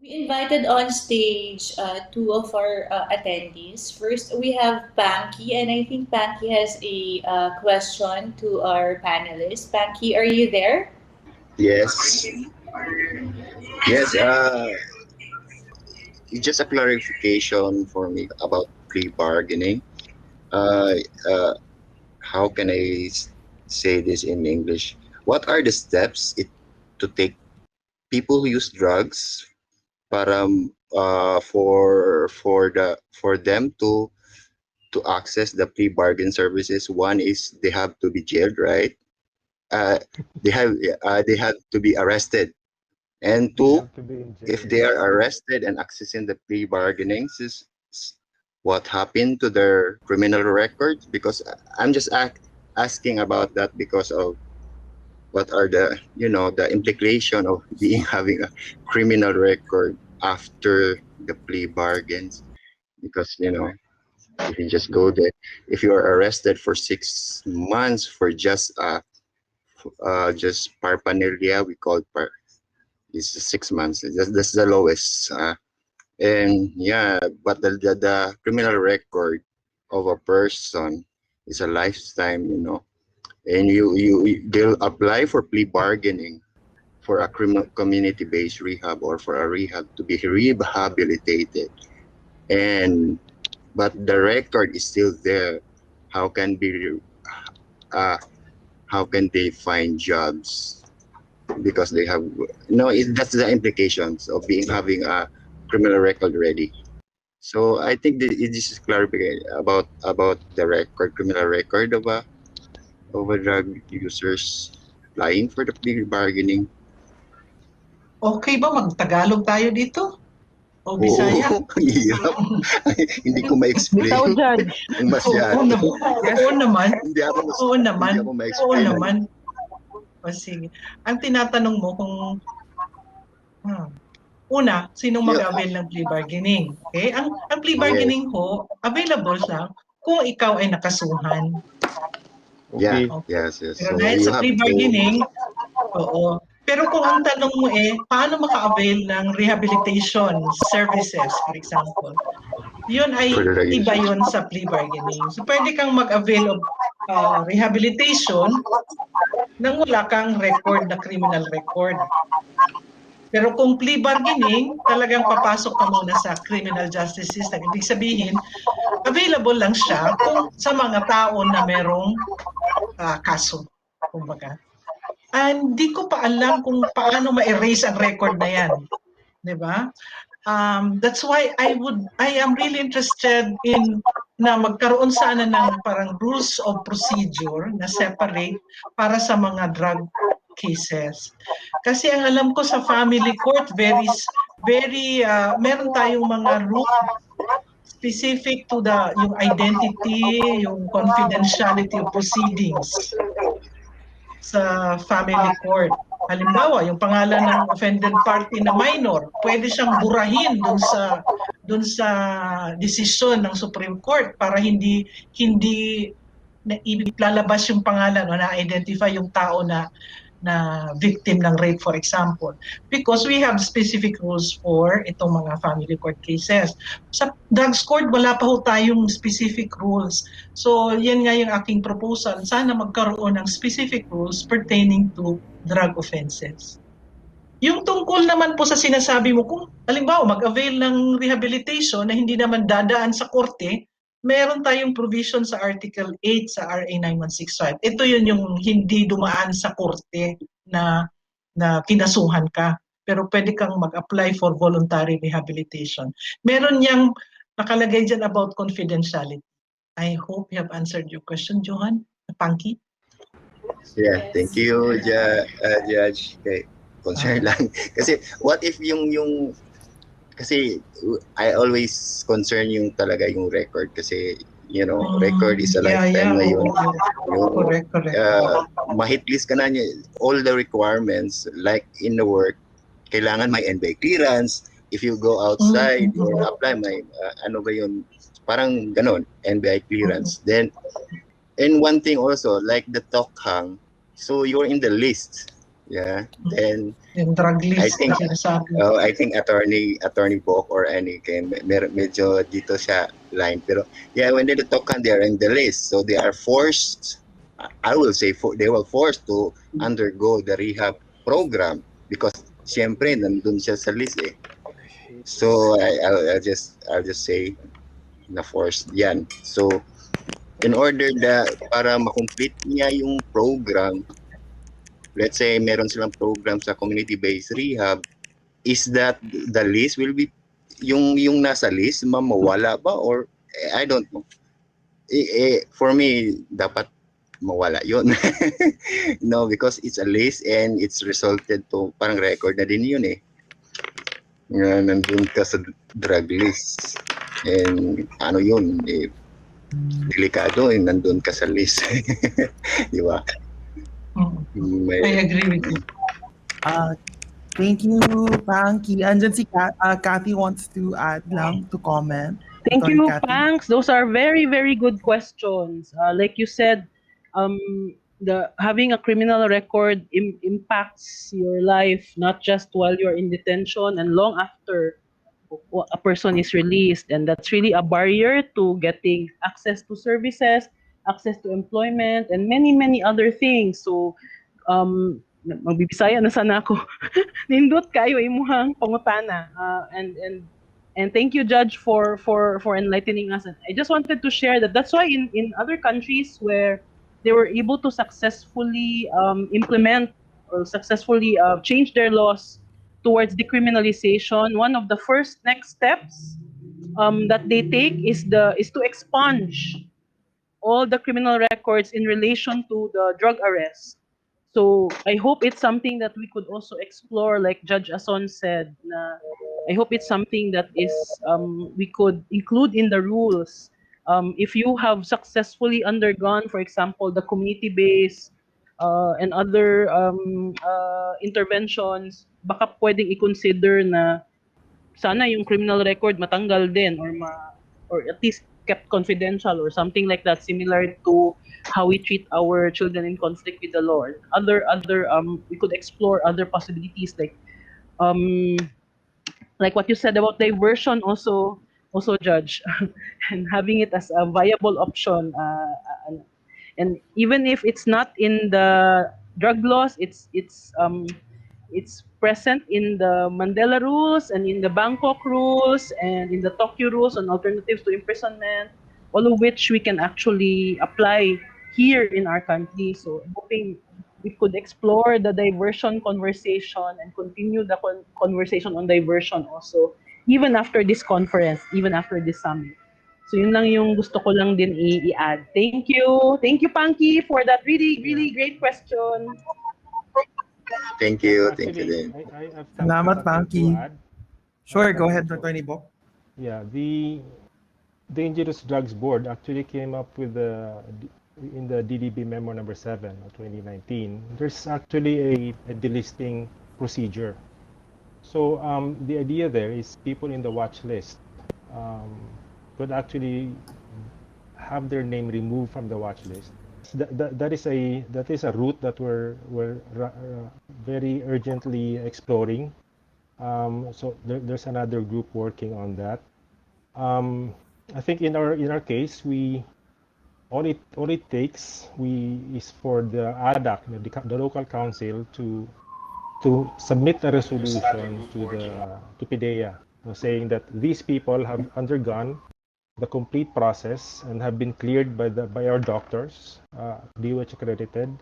We invited on stage two of our attendees. First, we have Panky, and I think Panky has a question to our panelists. Panky, are you there? Yes, yes. Just a clarification for me about plea bargaining. Uh, uh, how can say this in English? What are the steps to take people who use drugs para for them to access the plea bargain services? One is they have to be jailed, right? Uh, they have to be arrested, and They two, have to be in if jail. they are arrested and accessing the plea bargaining, what happened to their criminal records? Because I'm just asking about that because of what are the the implication of being having a criminal record after the plea bargains. Because if you just go there, if you are arrested for 6 months for just paraphernalia, we call it's 6 months. That's the lowest. And yeah, but the criminal record of a person is a lifetime, and they'll apply for plea bargaining for a criminal community-based rehab or for a rehab to be rehabilitated. And but the record is still there. How can be uh, how can they find jobs because they have that's the implications of being having a criminal record already. So I think this is clarification about the criminal record of a drug users applying for the plea bargaining. Okay ba mag-Tagalog tayo dito? O Oo, Bisaya? hirap. Hindi ko Bitaw, ma-explain Judge. ng Oo masyado. naman. Oo naman. Hindi ako Oo naman. hindi ako Oo ma-explain. naman. O sige. Ang tinatanong mo kung una, sinong mag-avail ng plea bargaining? Okay? Ang plea bargaining ho, available lang kung ikaw ay nakasuhan. Yeah, Okay. yes. Pero So dahil you sa have plea to bargaining, oo. Pero kung ang tanong mo paano maka-avail ng rehabilitation services, for example, yun for ay the iba users. yun sa plea bargaining. So pwede kang mag-avail of rehabilitation nang wala kang record na criminal record. Pero kung plea bargaining, talagang papasok ka muna sa criminal justice system. Ibig sabihin, available lang siya kung sa mga tao na merong kaso. Kumbaga. And di ko pa alam kung paano ma-erase ang record na yan. Diba? That's why I am really interested in na magkaroon sana ng parang rules of procedure na separate para sa mga drug cases. Kasi ang alam ko sa family court, meron tayong mga rules specific to yung identity, yung confidentiality of proceedings sa family court. Halimbawa, yung pangalan ng offended party na minor, pwede siyang burahin dun sa desisyon ng Supreme Court para hindi lalabas yung pangalan o na-identify yung tao na victim ng rape, for example. Because we have specific rules for itong mga family court cases. Sa drugs court, wala pa ho tayong specific rules. So, yan nga yung aking proposal. Sana magkaroon ng specific rules pertaining to drug offenses. Yung tungkol naman po sa sinasabi mo, kung halimbawa mag-avail ng rehabilitation na hindi naman dadaan sa korte, meron tayong provision sa Article 8 sa RA 9165. Ito yun yung hindi dumaan sa korte na kinasuhan ka. Pero pwede kang mag-apply for voluntary rehabilitation. Meron niyang nakalagay dyan about confidentiality. I hope you have answered your question, Johan. Panky? Yeah, thank you, Judge. Okay, concern lang. Kasi what if kasi I always concern yung talaga yung record kasi record is a lifetime ngayon. Correct. Mahitlis ka na niya all the requirements like in the work, kailangan may NBI clearance. If you go outside or apply, may ano ba yun? Parang ganon, NBI clearance. Then, and one thing also, like the Tokhang, so you're in the list. Yeah. Then Yung drug I list think na sinasabi. I think attorney Bok or any kay medyo dito sa line, pero yeah, when they talk on there in the list, so they are forced, I will say they were forced to undergo the rehab program because siyempre nandun siya sa list eh. So I'll just say na forced yan. So in order para ma-complete niya yung program, let's say meron silang program sa community-based rehab, is that the list will be yung nasa list mawala ba or I don't know. For me dapat mawala yun. No, because it's a list and it's resulted to parang record na din yun eh. Nga nandun ka sa drug list. And ano yun, eh, delikado eh, nandun ka sa list. Di ba? I agree with you. Thank you, Panky. Andyan si Kathy wants to add lang to comment. Thank Attorney you, Kathy. Panks. Those are very, very good questions. Like you said, the having a criminal record impacts your life not just while you're in detention and long after a person is released, and that's really a barrier to getting access to services, access to employment, and many, many other things. So, magbibisaya na sana ako. Nindot kayo imuhang pangutana. And thank you, Judge, for enlightening us. And I just wanted to share that's why in other countries where they were able to successfully implement or successfully change their laws towards decriminalization, one of the first next steps that they take is to expunge all the criminal records in relation to the drug arrest. So I hope it's something that we could also explore, like Judge Ason said. I hope it's something that is we could include in the rules. If you have successfully undergone, for example, the community-based and other interventions, baka pwedeng i-consider na sana yung criminal record matanggal din or at least kept confidential or something like that, similar to how we treat our children in conflict with the law. Other we could explore other possibilities um like what you said about diversion also, Judge, and having it as a viable option, and even if it's not in the drug laws, it's present in the Mandela rules and in the Bangkok rules and in the Tokyo rules on alternatives to imprisonment, all of which we can actually apply here in our country. So I'm hoping we could explore the diversion conversation and continue the conversation on diversion also, even after this conference, even after this summit. So yun lang yung gusto ko lang din i-add. Thank you. Thank you, Panky, for that really, really great question. Thank you. Actually, Thank you din. I have Salamat, something Panky. to add. Sure, go ahead, Attorney Bok. Yeah, the Dangerous Drugs Board actually came up with in the DDB Memo number 7 of 2019. There's actually a delisting procedure. So the idea there is people in the watch list could actually have their name removed from the watch list. That is a route that we're very urgently exploring. So there's another group working on that. I think in our case, all it takes is for the ADAC, the local council, to submit a resolution to PIDEA, saying that these people have undergone the complete process and have been cleared by our doctors, DOH accredited,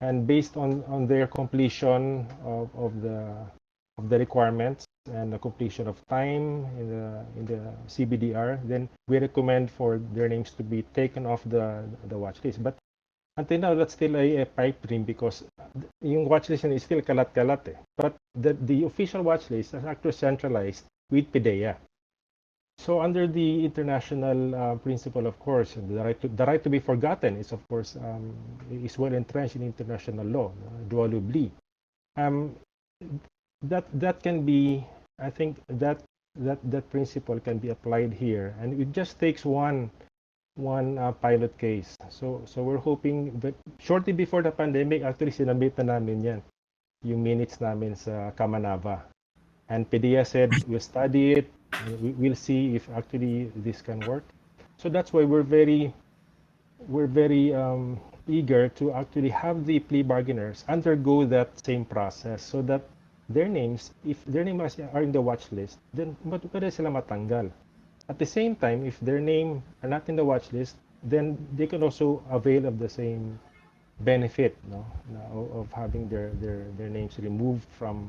and based on their completion of the requirements and the completion of time in the CBDR, then we recommend for their names to be taken off the watch list. But until now, that's still a pipe dream because yung watch list is still kalat-kalat eh. But the official watch list is actually centralized with PIDEA. So under the international principle, of course, the right to be forgotten is, of course, is well entrenched in international law, droit d'oubli. That can be, I think that principle can be applied here, and it just takes one pilot case. So we're hoping that shortly before the pandemic, actually sinabit na namin yan. yung minutes namin sa Kamanava. And PDEA said, we'll study it, and we'll see if actually this can work. So that's why we're very eager to actually have the plea bargainers undergo that same process so that their names, if their names are in the watch list, then pwede sila matanggal. At the same time, if their name are not in the watch list, then they can also avail of the same benefit, of having their names removed from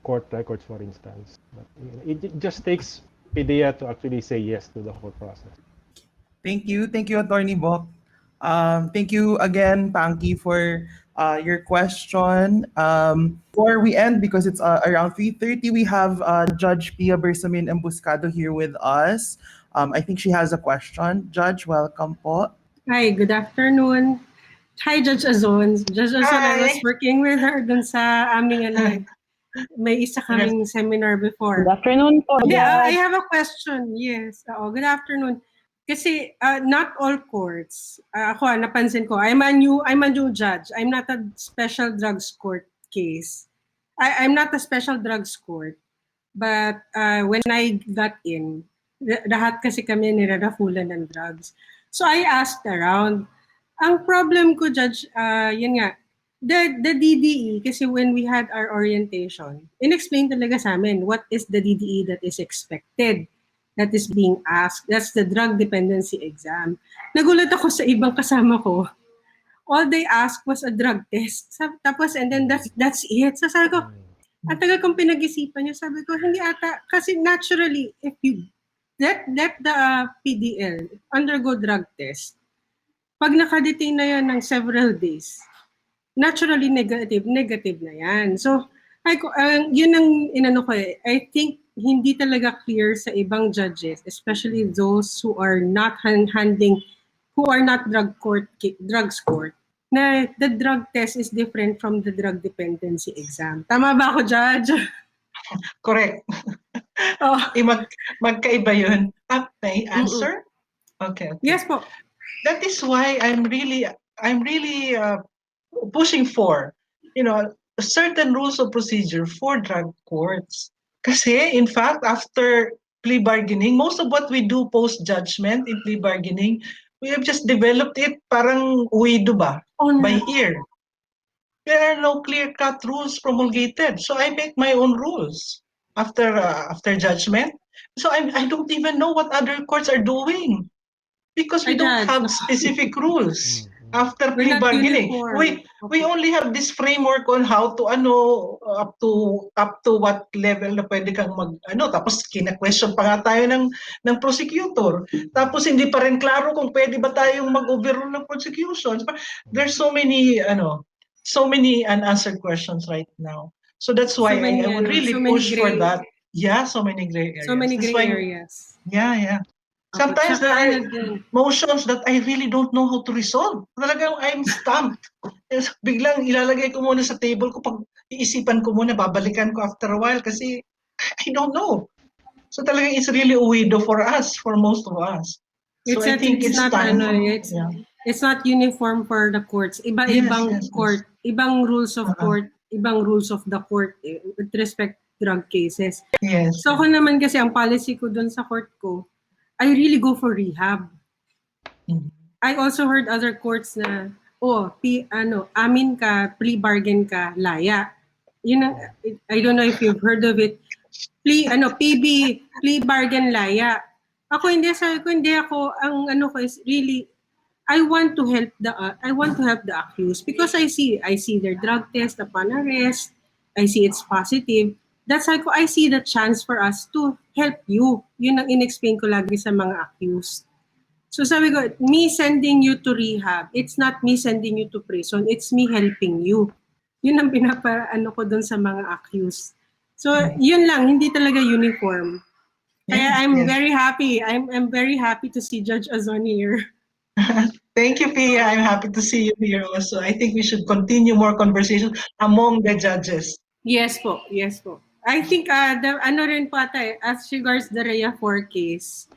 court records, for instance. But it just takes PDEA to actually say yes to the whole process. Thank you, Attorney Bok. Thank you again, Panky, for your question. Before we end, because it's around 3:30, we have Judge Pia Bersamin Embuscado here with us. I think she has a question. Judge, welcome po. Hi, good afternoon. Hi, Judge Azon. Judge Azon, I was Hi. working with her dun sa aming may isa kaming seminar before. Good afternoon po, Yeah, I Judge. have a question. Yes. Good afternoon. Kasi not all courts, ako napansin ko, I'm a new judge. I'm not a special drugs court case. I'm not a special drugs court. But when I got in, lahat kasi kami nirarafulan ng drugs. So I asked around. Ang problem ko, Judge, yun nga, the DDE, kasi when we had our orientation, in-explain talaga sa amin what is the DDE that is expected, that is being asked. That's the drug dependency exam. Nagulat ako sa ibang kasama ko. All they asked was a drug test. Tapos, and then that's it. So sabi ko, ang tagal kong pinag-isipan niya, sabi ko, hindi ata, kasi naturally, if you let the PDL undergo drug test, pag nakadetain na yan ng several days, naturally negative na yan. So, yun ang inano ko eh. I think hindi talaga clear sa ibang judges, especially those who are not who are not drugs court, na the drug test is different from the drug dependency exam. Tama ba ako, Judge? Correct. Oh. Magkaiba yun. May answer? Okay. Yes po. That is why I'm really pushing for, certain rules of procedure for drug courts. Kasi, in fact, after plea bargaining, most of what we do post-judgment in plea bargaining, we have just developed it parang uwido ba? By ear. There are no clear-cut rules promulgated. So I make my own rules after judgment. So I don't even know what other courts are doing because we don't have specific rules after plea bargaining. We only have this framework on how to up to what level na pwede kang tapos kina-question pa nga tayo ng prosecutor. Tapos hindi pa rin klaro kung pwede ba tayong mag-overrule ng prosecutions. There's so many unanswered questions right now. So that's why I would really push for that. Yeah, so many gray areas. So many gray areas. Yeah. Sometimes there are motions that I really don't know how to resolve. Talagang I'm stumped. Biglang ilalagay ko muna sa table ko, pag iisipan ko muna, babalikan ko after a while kasi I don't know. So talagang it's really a widow for us, for most of us. So I think it's not time. It's not uniform for the courts. Ibang court, ibang rules of court, ibang rules of the court with respect to drug cases. Yes. So ako naman kasi ang policy ko dun sa court ko, I really go for rehab. I also heard other courts na, amin ka, plea bargain ka, laya. I don't know if you've heard of it. Plea bargain, laya. Ako hindi, sabi ko, hindi ako, ang ko is really, I want to help the accused because I see their drug test upon arrest. I see it's positive. That's like I see the chance for us to help you. Yun ang in-explain ko lagi sa mga accused. So sabi ko, me sending you to rehab, it's not me sending you to prison, it's me helping you. Yun ang ko dun sa mga accused. So yun lang, hindi talaga uniform. Kaya I'm very happy. I'm very happy to see Judge Azon here. Thank you, Pia. I'm happy to see you here also. I think we should continue more conversations among the judges. Yes po. I think rin po as regards the Rhea 4 case,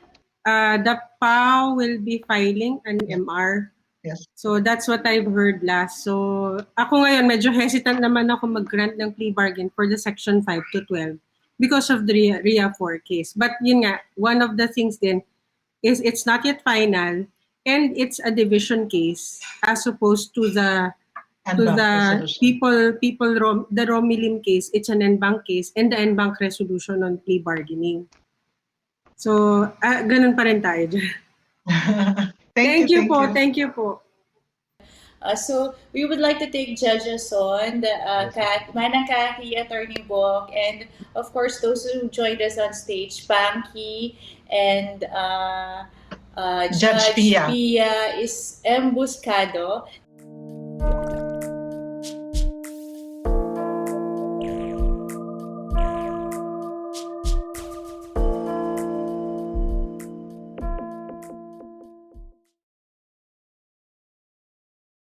the PAO will be filing an MR. Yes. So that's what I've heard last. So ako ngayon, medyo hesitant naman ako mag-grant ng plea bargain for the section 5 to 12 because of the RIA 4 case. But yun nga, one of the things din is it's not yet final and it's a division case as opposed to the the Romilim case, it's an en banc case and the en banc resolution on plea bargaining. So, ganun pa rin tayo dyan. Thank you po. So we would like to take judges on the Manang Cathy, Attorney Bok, and of course those who joined us on stage, Panky and Judge Pia is M. Buscado.